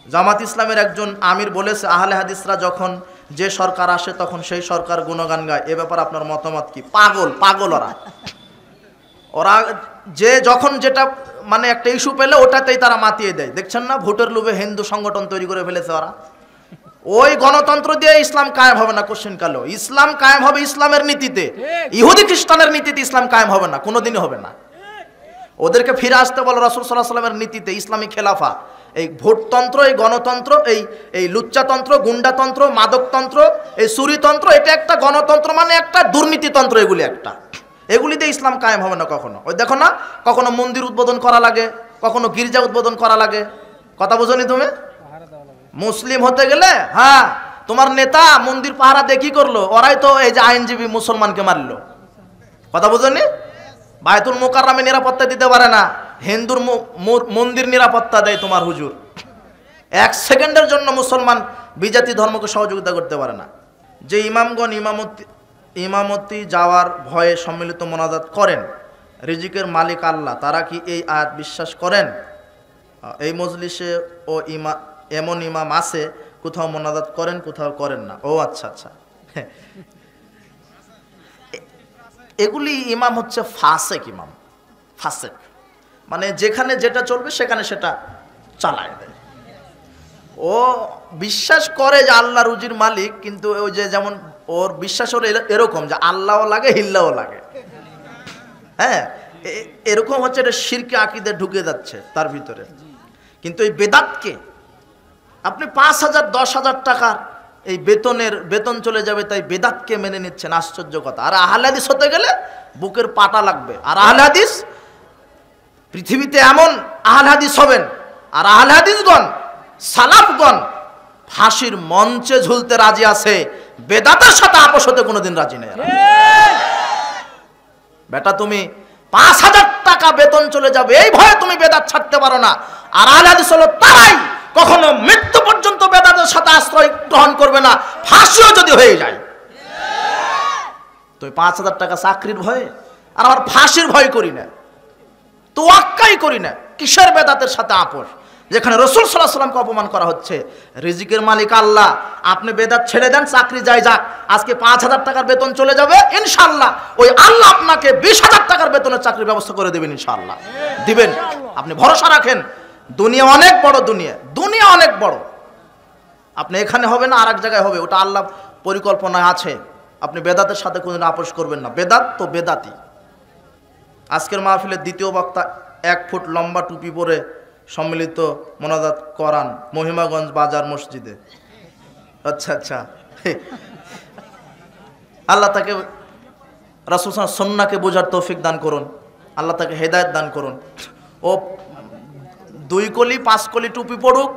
জামাত ইসলামের একজন আমির বলেছে, আহলে হাদিসরা যখন যে সরকার আসে তখন সেই সরকার গুণগান গায়। এ ব্যাপারে আপনার মতামত কি? পাগল ওরা যে যখন যেটা মানে একটা ইস্যু পেলে ওটাতেই তারা মাতিয়ে দেয়। দেখছেন না, ভোটের লোভে হিন্দু সংগঠন তৈরি করে ফেলেছে ওরা। ওই গণতন্ত্র দিয়ে ইসলাম কায়েম হবে না কোশ্চেন কালো। ইসলাম কায়েম হবে ইসলামের নীতিতে, ইহুদি খ্রিস্টানের নীতিতে ইসলাম কায়েম হবে না, কোনোদিনই হবে না। ওদেরকে ফিরে আসতে বলো রাসূল সাল্লাল্লাহু আলাইহি ওয়াসাল্লামের নীতিতে, ইসলামী খেলাফা। এই ভোটতন্ত্র, এই গণতন্ত্র, এই লুচ্চাতন্ত্র, গুন্ডাতন্ত্র, মাদকতন্ত্র, এই চুরিতন্ত্র, এটা একটা গণতন্ত্র মানে একটা দুর্নীতিতন্ত্র। এগুলি দিয়ে ইসলাম কায়েম হবে না কখনো। ওই দেখো না, কখনো মন্দির উদ্বোধন করা লাগে, কখনো গির্জা উদ্বোধন করা লাগে। কথা বোঝনি তুমি? মুসলিম হতে গেলে হ্যাঁ, তোমার নেতা মন্দির পাহারা দিয়ে কি করলো? ওরাই তো এই যে আইনজীবী মুসলমানকে মারলো। কথা বোঝনি? বায়তুল মুকাররমে নিরাপত্তা দিতে পারে না, হিন্দুর মন্দির নিরাপত্তা দেয় তোমার হুজুর। এক সেকেন্ডের জন্য মুসলমান বিজাতি ধর্মকে সহযোগিতা করতে পারে না। যে ইমামগণ ইমামতি যাওয়ার ভয়ে সম্মিলিত মোনাজাত করেন, রিজিকের মালিক আল্লাহ, তারা কি এই আয়াত বিশ্বাস করেন? এই মজলিসে ও এমন ইমাম আছে কোথাও মোনাজাত করেন, কোথাও করেন না। ও আচ্ছা, এগুলি ইমাম হচ্ছে ফাসেক ইমাম। ফাসেক মানে যেখানে যেটা চলবে সেখানে সেটা চালায় দেয়। ও বিশ্বাস করে যে আল্লাহ রুজির মালিক, কিন্তু ওই যে যেমন ওর বিশ্বাস ওর এরকম যে আল্লাহও লাগে হিল্লাও লাগে। হ্যাঁ, এরকম হচ্ছে, এটা শিরকে আকীদা ঢুকে যাচ্ছে তার ভিতরে। কিন্তু এই বেদাতকে আপনি 5,000 10,000 টাকার এই বেতন চলে যাবে, তাই বেদাতকে মেনে নিচ্ছেন, আশ্চর্য কথা। আর আহলে হাদিস হতে গেলে বুকের পাটা লাগবে। আর আহলে হাদিস পৃথিবীতে এমন আহলে হাদিস হবেন, আর আহলে হাদিসগণ সালাফগণ ফাঁসির মঞ্চে ঝুলতে রাজি আছে, বেদাতের সাথে আপোষ হতে কোনোদিন রাজি নেই। বেটা তুমি 5,000 টাকা বেতন চলে যাবে এই ভয়ে তুমি বেদাত ছাড়তে পারো না। আর আহলে হাদিস হলো তারাই কখনো মৃত্যু পর্যন্ত বেদাতের সাথে আশ্রয় গ্রহণ করবে না, ফাঁসিও যদি হয়ে যায়। তুমি 5,000 টাকা চাকরির ভয়ে, আর আমার ফাঁসির ভয় করি না, তোয়াক্কাই করি না। কিসের বেদাতের সাথে আপোষ? যেখানে রাসূল সাল্লাল্লাহু আলাইহি ওয়াসাল্লামকে অপমান করা হচ্ছে। রিজিকের মালিক আল্লাহ, আপনি বেদাত ছেড়ে দেন, চাকরি যায় যাক। আজকে 5,000 টাকার বেতন চলে যাবে, ইনশাআল্লাহ ওই আল্লাহ আপনাকে 20,000 টাকার বেতনের চাকরির ব্যবস্থা করে দেবেন, ইনশাআল্লাহ দিবেন। আপনি ভরসা রাখেন। দুনিয়া অনেক বড়, দুনিয়া অনেক বড়। আপনি এখানে হবে না, আর এক জায়গায় হবে, ওটা আল্লাহ পরিকল্পনায় আছে। আপনি বেদাতের সাথে কোনোদিন আপোষ করবেন না। বেদাত তো বেদাতি। আজকের মাহফিলের দ্বিতীয় বক্তা 1 ফুট লম্বা টুপি পরে সম্মিলিত মোনাজাত করান মহিমাগঞ্জ বাজার মসজিদে। আচ্ছা, আল্লাহ তাকে রাসূল সুন্নাহকে বোঝার তৌফিক দান করুন, আল্লাহ তাকে হেদায়েত দান করুন। ও 2 কলি 5 কলি টুপি পড়ুক,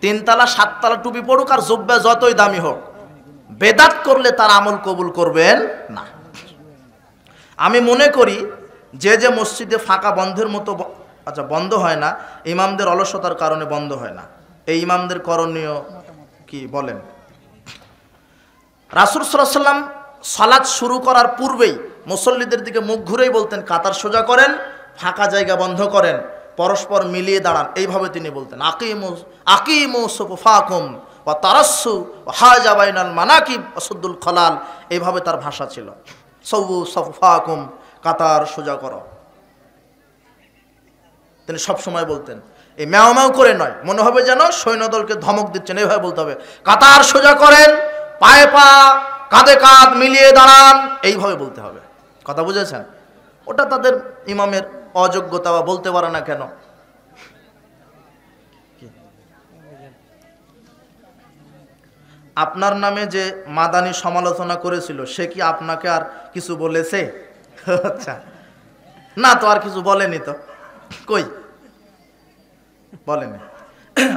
3 তালা 7 তালা টুপি পড়ুক, আর জুব্বা যতই দামি হোক, বেদাত করলে তার আমল কবুল করবেন না। আমি মনে করি যে মসজিদে ফাঁকা বন্ধের মতো, আচ্ছা বন্ধ হয় না, ইমামদের অলসতার কারণে বন্ধ হয় না। এই ইমামদের করণীয় কি বলেন? রাসূল সাল্লাল্লাহু আলাইহি ওয়াসাল্লাম সালাত শুরু করার পূর্বেই মুসল্লিদের দিকে মুখ ঘুরেই বলতেন, কাতার সোজা করেন, ফাঁকা জায়গা বন্ধ করেন, পরস্পর মিলিয়ে দাঁড়ান। এইভাবে তিনি বলতেন, আকিমু সুফুফাকুম ওয়া তারাসসু ওয়া হাজা বাইনাল মানাকিব ওয়া সুদ্দুল খলাল। এইভাবে তার ভাষা ছিল, সাওয়ু সুফুফাকুম, কাতার সোজা করো। তিনি সবসময় বলতেন, এই ম্যাও ম্যাও করে নয়, মনে হবে যেন সৈন্যদলকে ধমক দিচ্ছেন, এইভাবে বলতে হবে, কাতার সোজা করেন, পায়ে পা কাঁধে কাঁধ মিলিয়ে দাঁড়ান, এইভাবে বলতে হবে। কথা বুঝেছেন? ওটা তাদের ইমামের অযোগ্যতা, বা বলতে পারে না কেন। আপনার নামে যে মাদানি সমালোচনা করেছিল, সে কি আপনাকে আর কিছু বলেছে? আচ্ছা, না তো, আর কিছু বলেনি তো, কই বলেনি।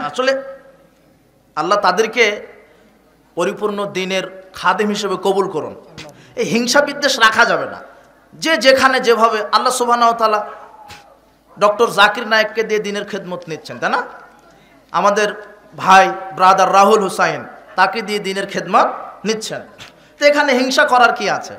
আসলে আল্লাহ তাদেরকে পরিপূর্ণ দ্বীনের খাদেম হিসেবে কবুল করুন। এই হিংসা বিদ্বেষ রাখা যাবে না। যে যেখানে যেভাবে, আল্লাহ সুবহানাহু ওয়া তাআলা ডক্টর জাকির নায়েককে দিয়ে দ্বীনের খেদমত নিচ্ছেন, তাই না? আমাদের ভাই ব্রাদার রাহুল হুসাইন, তাকে দিয়ে দ্বীনের খেদমত নিচ্ছেন। তো এখানে হিংসা করার কি আছে?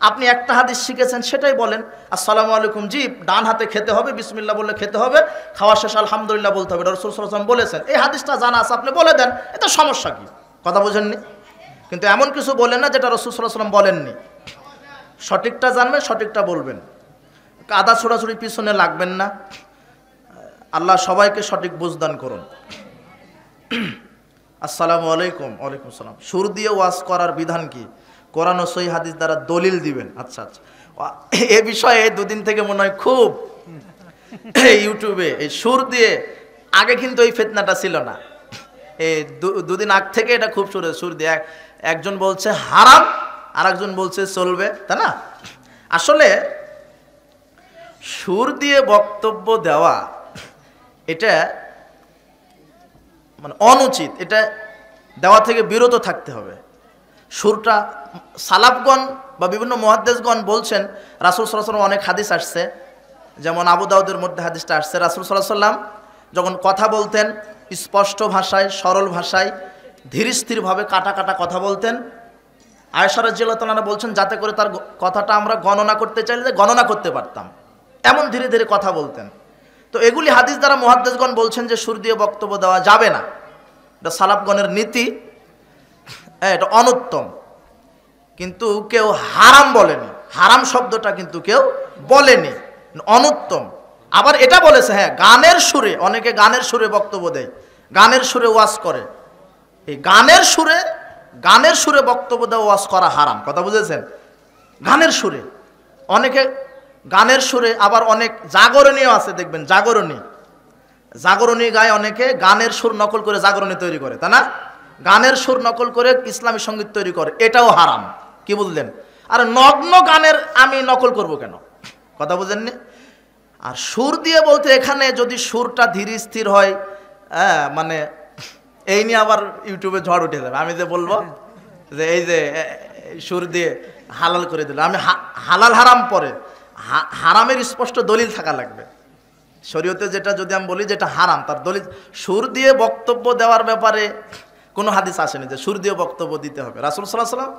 আপনি একটা হাদিস শিখেছেন সেটাই বলেন, আসসালামু আলাইকুম, জি ডান হাতে খেতে হবে, বিসমিল্লাহ বললে খেতে হবে, খাওয়া শেষ আলহামদুলিল্লাহ বলতে হবে, রাসূল সাল্লাল্লাহু আলাইহি ওয়াসাল্লাম বলেছেন, এই হাদিসটা জানা আছে আপনি বলে দেন, এটা সমস্যা কি? কথা বোঝেননি? কিন্তু এমন কিছু বলেন না যেটা রাসূল সাল্লাল্লাহু আলাইহি ওয়াসাল্লাম বলেননি। সঠিকটা জানবেন, সঠিকটা বলবেন, কাদা ছোড়াছুড়ি পিছনে লাগবেন না। আল্লাহ সবাইকে সঠিক বুঝদান করুন। আসসালামু আলাইকুম। ওয়ালাইকুম আসসালাম। সুর দিয়ে ওয়াজ করার বিধান কি? কোরআন ও সহিহ হাদিস দ্বারা দলিল দিবেন। আচ্ছা আচ্ছা, এ বিষয়ে দুদিন থেকে মনে হয় খুব ইউটিউবে এই সুর দিয়ে, আগে কিন্তু এই ফিতনাটা ছিল না, এই দুদিন আগ থেকে এটা খুব সুর দিয়ে একজন বলছে হারাম, আর একজন বলছে চলবে, তাই না? আসলে সুর দিয়ে বক্তব্য দেওয়া এটা মানে অনুচিত, এটা দেওয়া থেকে বিরত থাকতে হবে। সুরটা সালাফগণ বা বিভিন্ন মুহাদ্দিসগণ বলছেন, রাসূল সাল্লাল্লাহু আলাইহি ওয়াসাল্লাম অনেক হাদিস আসছে, যেমন আবু দাউদের মধ্যে হাদিসটা আসছে, রাসূল সাল্লাল্লাহু আলাইহি ওয়াসাল্লাম যখন কথা বলতেন স্পষ্ট ভাষায়, সরল ভাষায়, ধীর স্থিরভাবে কাটা কাটা কথা বলতেন। আয়েশা রাদিয়াল্লাহু তাআলা বলছেন যাতে করে তার কথাটা আমরা গণনা করতে চাইলে গণনা করতে পারতাম, এমন ধীরে ধীরে কথা বলতেন। তো এগুলি হাদিস দ্বারা মুহাদ্দিসগণ বলছেন যে সুর দিয়ে বক্তব্য দেওয়া যাবে না, এটা সালাফগণের নীতি, এটা অনুত্তম। কিন্তু কেউ হারাম বলেনি, হারাম শব্দটা কিন্তু কেউ বলেনি, অনুত্তম। আবার এটা বলেছে, হ্যাঁ গানের সুরে, অনেকে গানের সুরে বক্তব্য দেয়, গানের সুরে ওয়াজ করে, এই গানের সুরে বক্তব্য দেওয়া ওয়াজ করা হারাম। কথা বুঝেছেন? গানের সুরে, অনেকে গানের সুরে, আবার অনেক জাগরণীও আছে, দেখবেন জাগরণী গায় অনেকে, গানের সুর নকল করে জাগরণী তৈরি করে, তাই না? গানের সুর নকল করে ইসলামী সঙ্গীত তৈরি করে, এটাও হারাম। কি বুঝলেন? আর নগ্ন গানের আমি নকল করব কেন? কথা বুঝেননি? আর সুর দিয়ে বলতে এখানে যদি সুরটা ধীর স্থির হয়, মানে এই নিয়ে আবার ইউটিউবে ঝড় উঠে যাবে। আমি যে বলবো যে এই যে সুর দিয়ে হালাল করে দিল, আমি হালাল হারাম পরে, হারামের স্পষ্ট দলিল থাকা লাগবে শরীয়তে। যেটা যদি আমি বলি যেটা হারাম, তার দলিল। সুর দিয়ে বক্তব্য দেওয়ার ব্যাপারে কোনো হাদিস আসেনি যে সুর দিয়ে বক্তব্য দিতে হবে। রাসূল সাল্লাল্লাহু আলাইহি ওয়াসাল্লাম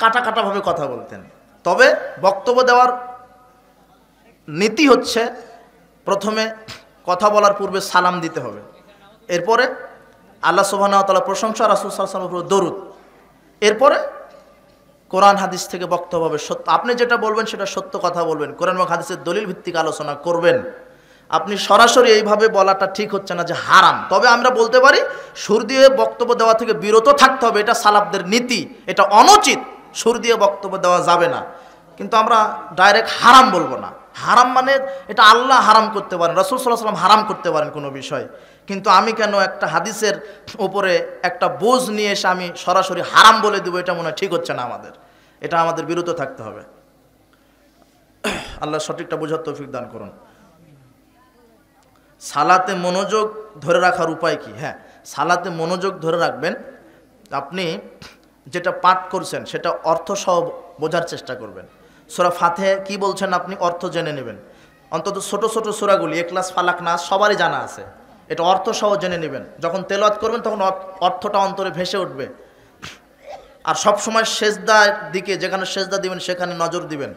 কাটা কাটাভাবে কথা বলতেন। তবে বক্তব্য দেওয়ার নীতি হচ্ছে প্রথমে কথা বলার পূর্বে সালাম দিতে হবে, এরপরে আল্লাহ সুবহানাহু ওয়া তাআলা প্রশংসা, রাসূল সাল্লাল্লাহু আলাইহি ওয়াসাল্লামের দরুদ, এরপরে কোরআন হাদিস থেকে বক্তব্য হবে সত্য। আপনি যেটা বলবেন সেটা সত্য কথা বলবেন, কোরআন এবং হাদিসের দলিল ভিত্তিক আলোচনা করবেন। আপনি সরাসরি এইভাবে বলাটা ঠিক হচ্ছে না যে হারাম। তবে আমরা বলতে পারি সুর দিয়ে বক্তব্য দেওয়া থেকে বিরত থাকতে হবে, এটা সালাফদের নীতি, এটা অনুচিত, সুর দিয়ে বক্তব্য দেওয়া যাবে না। কিন্তু আমরা ডাইরেক্ট হারাম বলবো না। হারাম মানে এটা আল্লাহ হারাম করতে পারেন, রাসূল সাল্লাল্লাহু আলাইহি ওয়াসাল্লাম হারাম করতে পারেন কোনো বিষয়, কিন্তু আমি কেন একটা হাদিসের উপরে একটা বোঝ নিয়ে এসে আমি সরাসরি হারাম বলে দেবো, এটা মনে হয় ঠিক হচ্ছে না আমাদের। এটা আমাদের বিরত থাকতে হবে। আল্লাহ সঠিকটা বোঝার তৌফিক দান করুন। সালাতে মনোযোগ ধরে রাখার উপায় কি? হ্যাঁ, সালাতে মনোযোগ ধরে রাখবেন, আপনি যেটা পাঠ করছেন সেটা অর্থ সহ বোঝার চেষ্টা করবেন। সূরা ফাতিহা কি বলছেন আপনি অর্থ জেনে নেবেন, অন্তত ছোট ছোট সূরাগুলি ইখলাস, ফালাক, নাস সবারই জানা আছে, এটা অর্থ সহ জেনে নেবেন। যখন তেলাওয়াত করবেন তখন অর্থটা অন্তরে ভেসে উঠবে। আর সব সময় সেজদার দিকে, যেখানে সেজদা দিবেন সেখানে নজর দিবেন।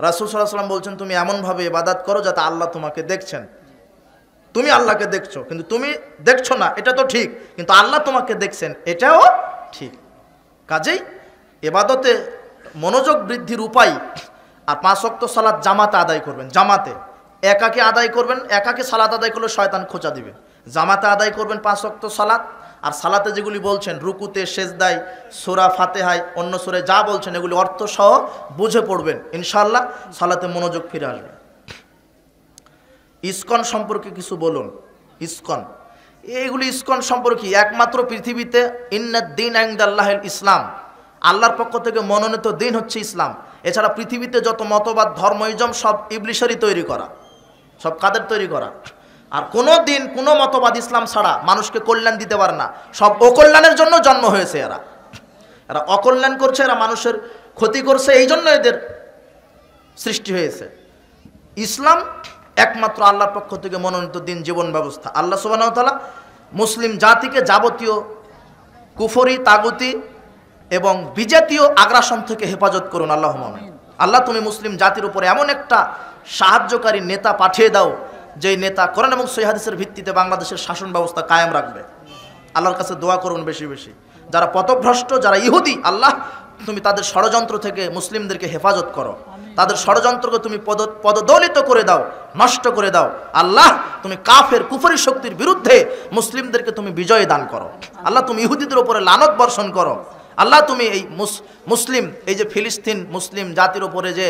রাসূল সাল্লাল্লাহু আলাইহি ওয়াসাল্লাম বলছেন তুমি এমনভাবে ইবাদত করো যাতে আল্লাহ তোমাকে দেখছেন। তুমি আল্লাহকে দেখছো, কিন্তু তুমি দেখছো না এটা তো ঠিক, কিন্তু আল্লাহ তোমাকে দেখছেন এটাও ঠিক। কাজেই ইবাদতে মনোযোগ বৃদ্ধির উপায়, আর 5 ওয়াক্ত সালাত জামাতে আদায় করবেন। জামাতে, একাকে আদায় করবেন, একাকে সালাত আদায় করলে শয়তান খোঁচা দিবে। জামাতে আদায় করবেন 5 ওয়াক্ত সালাত। আর সালাতে যেগুলি বলছেন রুকুতে, সেজদায়, সূরা ফাতিহায়, অন্য সূরায় যা বলছেন এগুলি অর্থ সহ বুঝে পড়বেন, ইনশাআল্লাহ সালাতে মনোযোগ ফিরে আসবে। ইসকন সম্পর্কে কিছু বলুন। ইসকন, এইগুলি ইসকন সম্পর্কে একমাত্র পৃথিবীতে ইন্নাদ-দীন ইনদাল্লাহিল ইসলাম, আল্লাহর পক্ষ থেকে মনোনীত দিন হচ্ছে ইসলাম। এছাড়া পৃথিবীতে যত মতবাদ, ধর্ম, ইজম সব ইবলিশেরই তৈরি করা, সব কাদের তৈরি করা। আর কোনো দিন কোনো মতবাদ ইসলাম ছাড়া মানুষকে কল্যাণ দিতে পারে না, সব অকল্যাণের জন্য জন্ম হয়েছে। এরা অকল্যাণ করছে, এরা মানুষের ক্ষতি করছে, এই জন্য এদের সৃষ্টি হয়েছে। ইসলাম একমাত্র আল্লাহর পক্ষ থেকে মনোনীত দিন, জীবন ব্যবস্থা। আল্লাহ সুবহানাহু ওয়া তাআলা মুসলিম জাতিকে যাবতীয় কুফরি, তাগুতি এবং বিজাতীয় আগ্রাসন থেকে হেফাজত করুন, আল্লাহুম্মা আমিন। আল্লাহ তুমি মুসলিম জাতির উপরে এমন একটা সাহায্যকারী নেতা পাঠিয়ে দাও, যেই নেতা কোরআন এবং সহিহ হাদিসের ভিত্তিতে বাংলাদেশের শাসন ব্যবস্থা কায়েম রাখবে। আল্লাহর কাছে দোয়া করুন বেশি বেশি। যারা পথভ্রষ্ট, যারা ইহুদি, আল্লাহ তুমি তাদের ষড়যন্ত্র থেকে মুসলিমদেরকে হেফাজত করো, তাদের ষড়যন্ত্রকে তুমি পদদলিত করে দাও, নষ্ট করে দাও। আল্লাহ তুমি কাফের কুফরি শক্তির বিরুদ্ধে মুসলিমদেরকে তুমি বিজয় দান করো। আল্লাহ তুমি ইহুদিদের উপরে লানত বর্ষণ করো। আল্লাহ তুমি এই মুসলিম, এই যে ফিলিস্তিন মুসলিম জাতির উপরে যে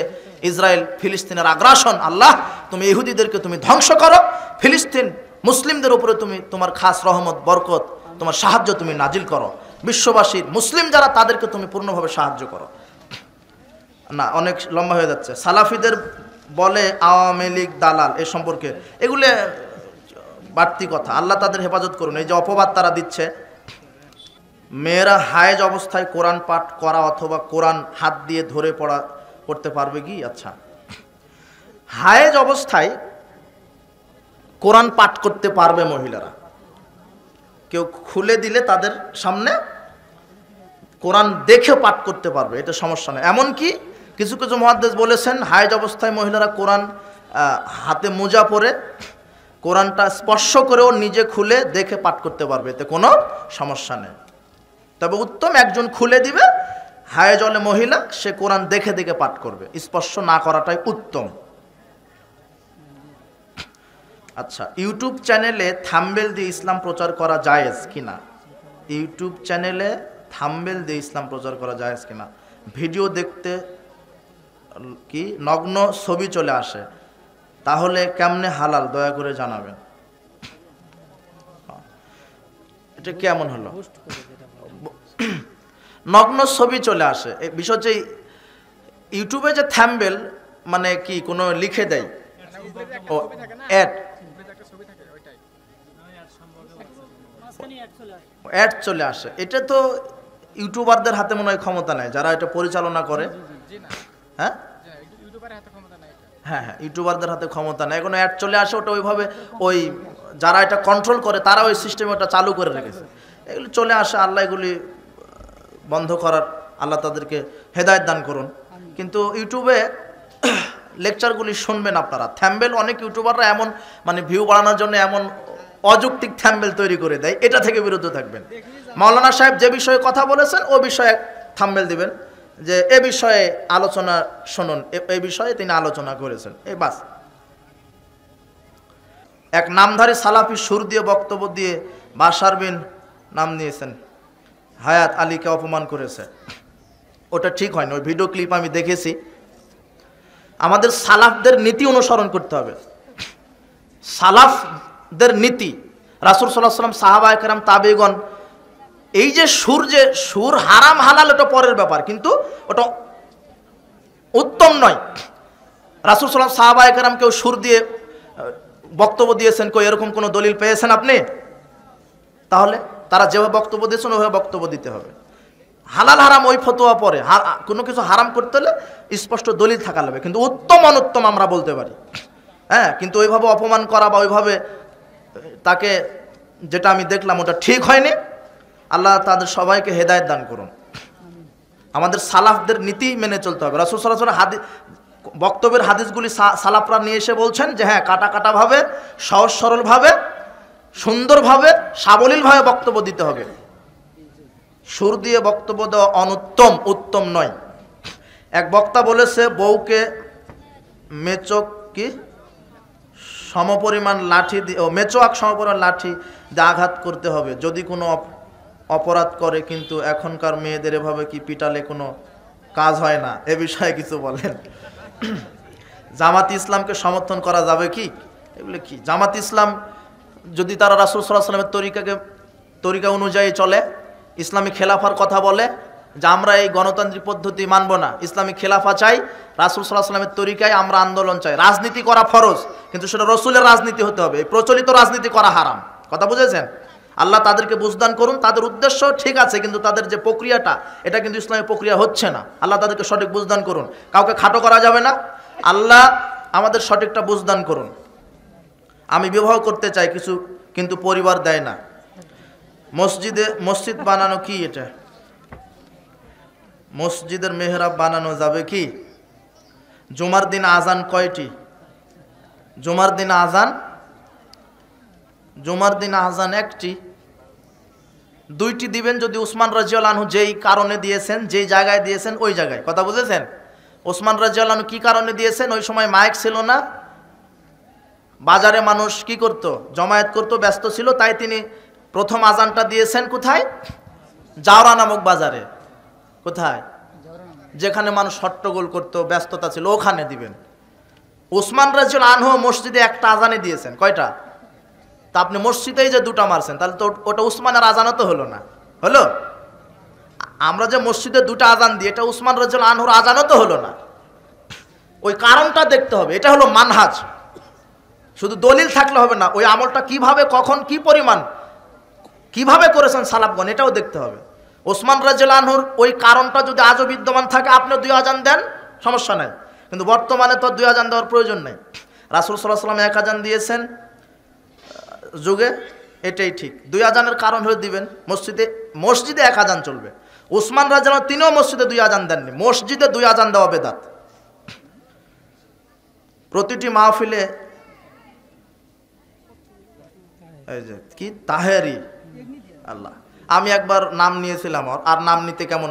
ইসরায়েল ফিলিস্তিনের আগ্রাসন, আল্লাহ তুমি ইহুদিদেরকে তুমি ধ্বংস করো। ফিলিস্তিন মুসলিমদের উপরে তুমি তোমার খাস রহমত, বরকত, তোমার সাহায্য তুমি নাজিল করো। বিশ্ববাসীর মুসলিম যারা, তাদেরকে তুমি পূর্ণভাবে সাহায্য করো। না, অনেক লম্বা হয়ে যাচ্ছে। সালাফিদের বলে আওয়ামী লীগ দালাল, এ সম্পর্কে এগুলো বাড়তি কথা। আল্লাহ তাদের হেফাজত করুন। এই যে অপবাদ তারা দিচ্ছে, মেয়েরা হায়েজ অবস্থায় কোরআন পাঠ করা অথবা কোরআন হাত দিয়ে ধরে পড়তে পারবে কি? আচ্ছা, হায়েজ অবস্থায় কোরআন পাঠ করতে পারবে মহিলারা। কেউ খুলে দিলে তাদের সামনে কোরআন দেখে পাঠ করতে পারবে, এটা সমস্যা নেই। এমনকি কিছু কিছু মুহাদ্দিস বলেছেন হায়েজ অবস্থায় মহিলারা কোরআন হাতে মোজা পরে কোরআনটা স্পর্শ করেও নিজে খুলে দেখে পাঠ করতে পারবে, এতে কোনো সমস্যা নেই। তবে উত্তম একজন খুলে দিবে, হায়েজ হলে মহিলা, সে কোরআন দেখে দেখে পাঠ করবে, স্পর্শ না করাটাই উত্তম। আচ্ছা, ইউটিউব চ্যানেলে থাম্বনেল দিয়ে ইসলাম প্রচার করা জায়েজ কিনা? ইউটিউব চ্যানেলে থাম্বনেল দিয়ে ইসলাম প্রচার করা জায়েজ কিনা? ভিডিও দেখতে কি নগ্ন ছবি চলে আসে, তাহলে কেমনে হালাল, দয়া করে জানাবেন। এটা কেমন হলো? নগ্ন ছবি চলে আসে, এই বিষয় যে ইউটিউবে যে থাম্বনেল মানে কি কোনো লিখে দেয়, ও অ্যাড চলে আসে, এটা তো ইউটিউবারদের হাতে মনে হয় ক্ষমতা নেই, যারা এটা পরিচালনা করে। হ্যাঁ হ্যাঁ হ্যাঁ, ইউটিউবারদের হাতে ক্ষমতা নেই। কোনো অ্যাড চলে আসে, ওটা ওইভাবে ওই যারা এটা কন্ট্রোল করে তারা ওই সিস্টেমে ওটা চালু করে রেখেছে, এগুলি চলে আসে। আল্লাহ এগুলি বন্ধ করার, আল্লাহ তাদেরকে হেদায়েত দান করুন। কিন্তু ইউটিউবে লেকচারগুলি শুনবেন আপনারা, থাম্বনেল অনেক ইউটিউবাররা এমন মানে ভিউ বাড়ানোর জন্য এমন অযৌক্তিক থাম্বনেল তৈরি করে দেয়, এটা থেকে বিরত থাকবেন। মাওলানা সাহেব যে বিষয়ে কথা বলেছেন ও বিষয়ে থাম্বনেল দিবেন যে এ বিষয়ে আলোচনা শুনুন, এই বিষয়ে তিনি আলোচনা করেছেন, এই বাস। এক নামধারী সালাফি সুর দিয়ে বক্তব্য দিয়ে বাশার বিন নাম নিয়েছেন হায়াত আলীকে অপমান করেছে, ওটা ঠিক হয়নি। ওই ভিডিও ক্লিপ আমি দেখেছি। আমাদের সালাফদের নীতি অনুসরণ করতে হবে, সালাফদের নীতি। রাসূল সাল্লাল্লাহু আলাইহি ওয়াসাল্লাম, সাহাবায়ে কেরাম, তাবেঈগণ, এই যে সুর হারাম হালাল ওটা পরের ব্যাপার, কিন্তু ওটা উত্তম নয়। রাসূল সাল্লাল্লাহু আলাইহি ওয়াসাল্লাম, সাহাবায়ে কেরাম কেউ সুর দিয়ে বক্তব্য দিয়েছেন, কই এরকম কোনো দলিল পেয়েছেন আপনি? তাহলে তারা যেভাবে বক্তব্য দিয়েছেন ওইভাবে বক্তব্য দিতে হবে। হালাল হারাম ওই ফতোয়া পরে, কোনো কিছু হারাম করতে হলে স্পষ্ট দলিল থাকা লাগবে, কিন্তু উত্তম অনুত্তম আমরা বলতে পারি। হ্যাঁ, কিন্তু ওইভাবে অপমান করা বা ওইভাবে তাকে, যেটা আমি দেখলাম ওটা ঠিক হয়নি। আল্লাহ তাদের সবাইকে হেদায়েত দান করুন। আমাদের সালাফদের নীতি মেনে চলতে হবে। রাসূল সাল্লাল্লাহু আলাইহি ওয়াসাল্লাম বক্তব্যের হাদিসগুলি সালাফরা নিয়ে এসে বলছেন যে হ্যাঁ, কাটা কাটাভাবে, সহজ সরলভাবে, সুন্দরভাবে, সাবলীলভাবে বক্তব্য দিতে হবে। সুর দিয়ে বক্তব্য দেওয়া অনুত্তম, উত্তম নয়। এক বক্তা বলেছে, বউকে মেচক কি সমপরিমাণ লাঠি দিয়ে, মেচোয়াক সমপরিমাণ লাঠি দিয়ে আঘাত করতে হবে যদি কোনো অপরাধ করে, কিন্তু এখনকার মেয়েদের এভাবে কি পিটালে কোনো কাজ হয় না, এ বিষয়ে কিছু বলেন। জামাত ইসলামকে সমর্থন করা যাবে কি? এগুলো কি? জামাত ইসলাম যদি তারা রাসূল সাল্লাল্লাহু আলাইহি ওয়াসাল্লামের তরিকা অনুযায়ী চলে, ইসলামী খেলাফার কথা বলে যে আমরা এই গণতান্ত্রিক পদ্ধতি মানব না, ইসলামী খেলাফা চাই, রাসূল সাল্লাল্লাহু আলাইহি ওয়াসাল্লামের তরিকায় আমরা আন্দোলন চাই। রাজনীতি করা ফরজ, কিন্তু সেটা রসুলের রাজনীতি হতে হবে, এই প্রচলিত রাজনীতি করা হারাম। কথা বুঝেছেন? আল্লাহ তাদেরকে বুঝদান করুন। তাদের উদ্দেশ্য ঠিক আছে, কিন্তু তাদের যে প্রক্রিয়াটা, এটা কিন্তু ইসলামী প্রক্রিয়া হচ্ছে না। আল্লাহ তাদেরকে সঠিক বুঝদান করুন। কাউকে খাটো করা যাবে না। আল্লাহ আমাদের সঠিকটা বুঝদান করুন। আমি বিবাহ করতে চাই কিছু, কিন্তু পরিবার দেয় না। মসজিদ বানানো কি? এটা মসজিদের মেহরাব বানানো যাবে কি? জুমার দিন আজান কয়টি? জুমার দিন আজান একটি। দুইটি দিবেন যদি উসমান রাদিয়াল্লাহু আনহু যেই কারণে দিয়েছেন, যেই জায়গায় দিয়েছেন ওই জায়গায়। কথা বুঝেছেন? উসমান রাদিয়াল্লাহু আনহু কি কারণে দিয়েছেন? ওই সময় মাইক ছিল না, বাজারে মানুষ কি করত, জমায়েত করত, ব্যস্ত ছিল, তাই তিনি প্রথম আজানটা দিয়েছেন কোথায়? জাওরা নামক বাজারে। কোথায়? যেখানে মানুষ হট্টগোল করত, ব্যস্ততা ছিল, ওখানে দিবেন। উসমান রাদিয়াল্লাহু আনহু মসজিদে একটা আজানে দিয়েছেন। কয়টা? তা আপনি মসজিদেই যে দুটা মারছেন, তাহলে তো ওটা উসমানের আজানও তো হলো না। হলো? আমরা যে মসজিদে দুটা আজান দিই, এটা উসমান রাদিয়াল্লাহু আনহুর আজানও তো হলো না। ওই কারণটা দেখতে হবে। এটা হলো মানহাজ। শুধু দলিল থাকলে হবে না, ওই আমলটা কিভাবে, কখন, কি পরিমাণ, কিভাবে করেছেন সালাফগণ, এটাও দেখতে হবে। ওসমান রাদিয়াল্লাহু আনহুর ওই কারণটা যদি আজও বিদ্যমান থাকে, আপনি দুই আজান দেন, সমস্যা নাই। কিন্তু বর্তমানে তো দুই আজান দেওয়ার প্রয়োজন নেই। রাসূল সাল্লাল্লাহু আলাইহি ওয়াসাল্লাম এক আজান দিয়েছেন যুগে, এটাই ঠিক। দুই আজানের কারণ হলে দিবেন। মসজিদে এক আজান চলবে। উসমান রাদিয়াল্লাহু আনহু তিনিও মসজিদে দুই আজান দেননি। মসজিদে দুই আজান দেওয়া বেদাত। প্রতিটি মাহফিলে এই যে কি তাহেরি, আল্লাহ, আমি একবার নাম নিয়েছিলাম, আর নাম নিতে কেমন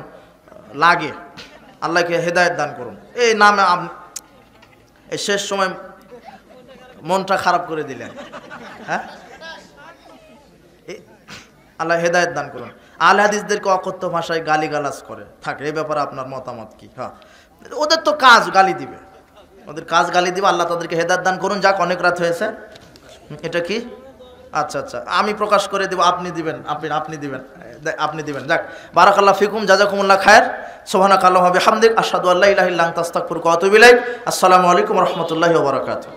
লাগে, আল্লাহকে হেদায়েত দান করুন। এই নামে এই শেষ সময় মনটা খারাপ করে দিলেন। হ্যাঁ, আল্লাহ হেদায়েত দান করুন। আহলে হাদিসদেরকে অকথ্য ভাষায় গালিগালাজ করে থাকে, এই ব্যাপারে আপনার মতামত কি? হ্যাঁ, ওদের তো কাজ গালি দিবে, ওদের কাজ গালি দিবে। আল্লাহ তাদেরকে হেদায়েত দান করুন। যাক, অনেক রাত হয়েছে। এটা কি? আচ্ছা আচ্ছা, আমি প্রকাশ করে দিব, আপনি দিবেন, আপনি দিবেন। যাক, বারাকাল্লাহ ফিকুম, জাযাকুমুল্লাহ খায়ের। সুবহানাকাল্লাহি ওয়া বিহামদিক, আশহাদু আল্লা ইলাহা ইল্লা আনতা আস্তাগফিরুকা ওয়া আতুবু ইলাইক। আসসালামু আলাইকুম ওয়া রাহমাতুল্লাহি ওয়া বারাকাতুহু।